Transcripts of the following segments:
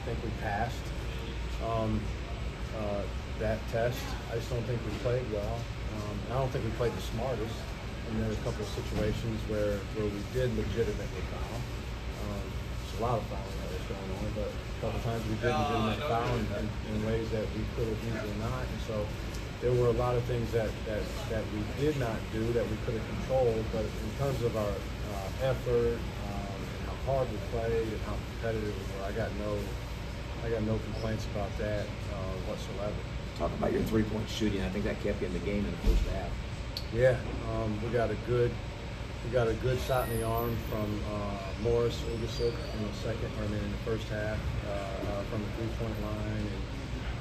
think we passed that test. I just don't think we played well. I don't think we played the smartest. And there were a couple of situations where we did legitimately foul. There's a lot of fouling that was going on, but a couple of times we did legitimate foul in ways that we could have easily not. And so there were a lot of things that we did not do that we could have controlled. But in terms of our effort and how hard we played and how competitive we were, I got no complaints about that whatsoever. Talk about your three-point shooting. I think that kept you in the game in the first half. Yeah, we got a good shot in the arm from Morris Ugasuk in the first half from the three-point line.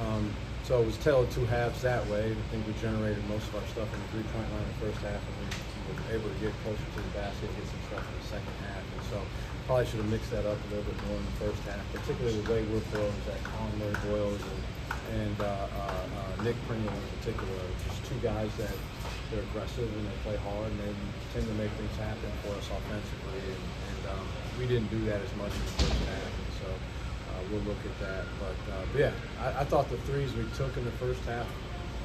And, so it was tale of two halves that way. I think we generated most of our stuff in the three-point line in the first half, and we were able to get closer to the basket, get some stuff in the second half. And so probably should have mixed that up a little bit more in the first half, particularly the way we're throwing that Conway Boyles and Nick Pringle in particular. Just two guys that they're aggressive and they play hard and they tend to make things happen for us offensively. And we didn't do that as much in the first half. And so we'll look at that. But yeah, I thought the threes we took in the first half,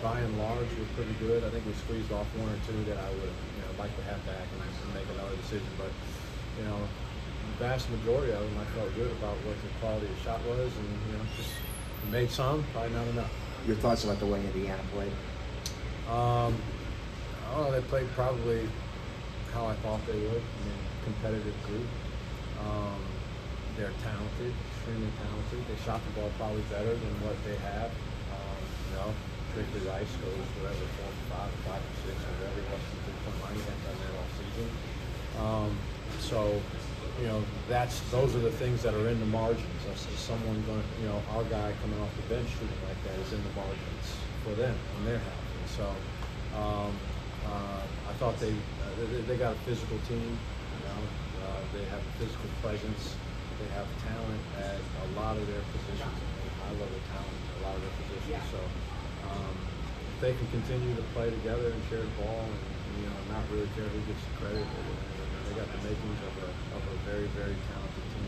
by and large, were pretty good. I think we squeezed off one or two that I would like to have back and make another decision. But the vast majority of them, I felt good about what the quality of shot was, and just made some, probably not enough. Your thoughts about the way Indiana played? They played probably how I thought they would. Competitive group. They're talented, extremely talented. They shot the ball probably better than what they have. Particularly Rice goes whatever, 4 for 5, 5 for 6, or whatever he was from the three-point line. He hasn't done that all season. Those are the things that are in the margins. Is someone going to, our guy coming off the bench shooting like that is in the margins for them on their half. And so I thought they got a physical team. They have a physical presence. They have talent at a lot of their positions. High-level talent at a lot of their positions. So if they can continue to play together and share the ball and not really care who gets the credit, they got the makings of a very, very talented team.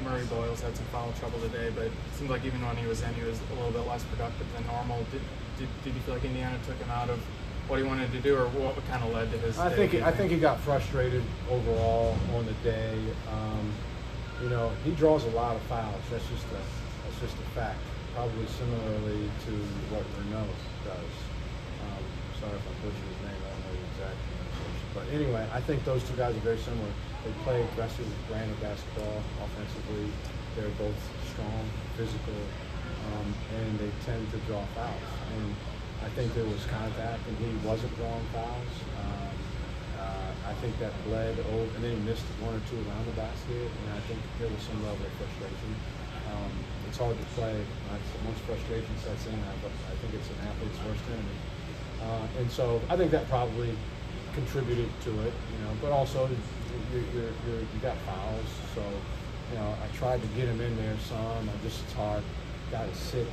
Murray Boyles had some foul trouble today, but it seemed like even when he was in, he was a little bit less productive than normal. Did you feel like Indiana took him out of what he wanted to do, or what kind of led to his? I think he got frustrated overall on the day. He draws a lot of fouls. That's just a fact. Probably similarly to what Renault does. Sorry if I butchered his name. I don't know the exact pronunciation. But anyway, I think those two guys are very similar. They play aggressive brand of basketball offensively. They're both strong, physical, and they tend to draw fouls. And I think there was contact, and he wasn't drawing fouls. I think that bled over, and then he missed one or two around the basket, and I think there was some level of frustration. It's hard to play. Once frustration sets in, I think it's an athlete's worst enemy. And so I think that probably contributed to it, but also you got fouls, so I tried to get him in there some. It's hard. Got to sit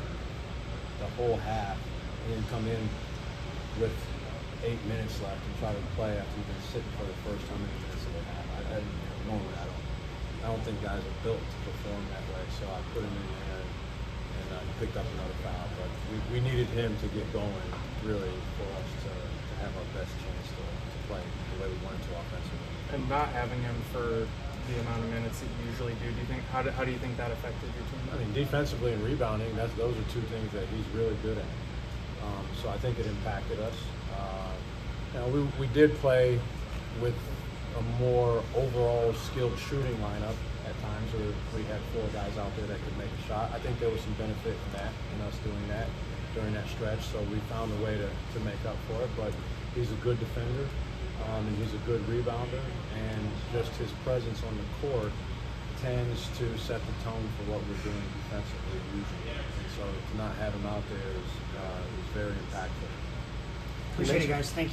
the whole half and then come in with 8 minutes left and try to play after you've been sitting for the first how many minutes of the half. Normally I don't think guys are built to perform that way, so I put him in there and picked up another foul. But we needed him to get going, really, for us to have our best chance to play the way we wanted to offensively. And not having him for the amount of minutes that you usually do you think how do you think that affected your team? I mean, defensively and rebounding, those are two things that he's really good at. So I think it impacted us. We did play with a more overall skilled shooting lineup at times, where we had 4 guys out there that could make a shot. I think there was some benefit in that, in us doing that during that stretch. So we found a way to make up for it. But he's a good defender, and he's a good rebounder, and just his presence on the court tends to set the tone for what we're doing defensively usually. And so to not have him out there is very impactful. Appreciate it, guys. Thank you.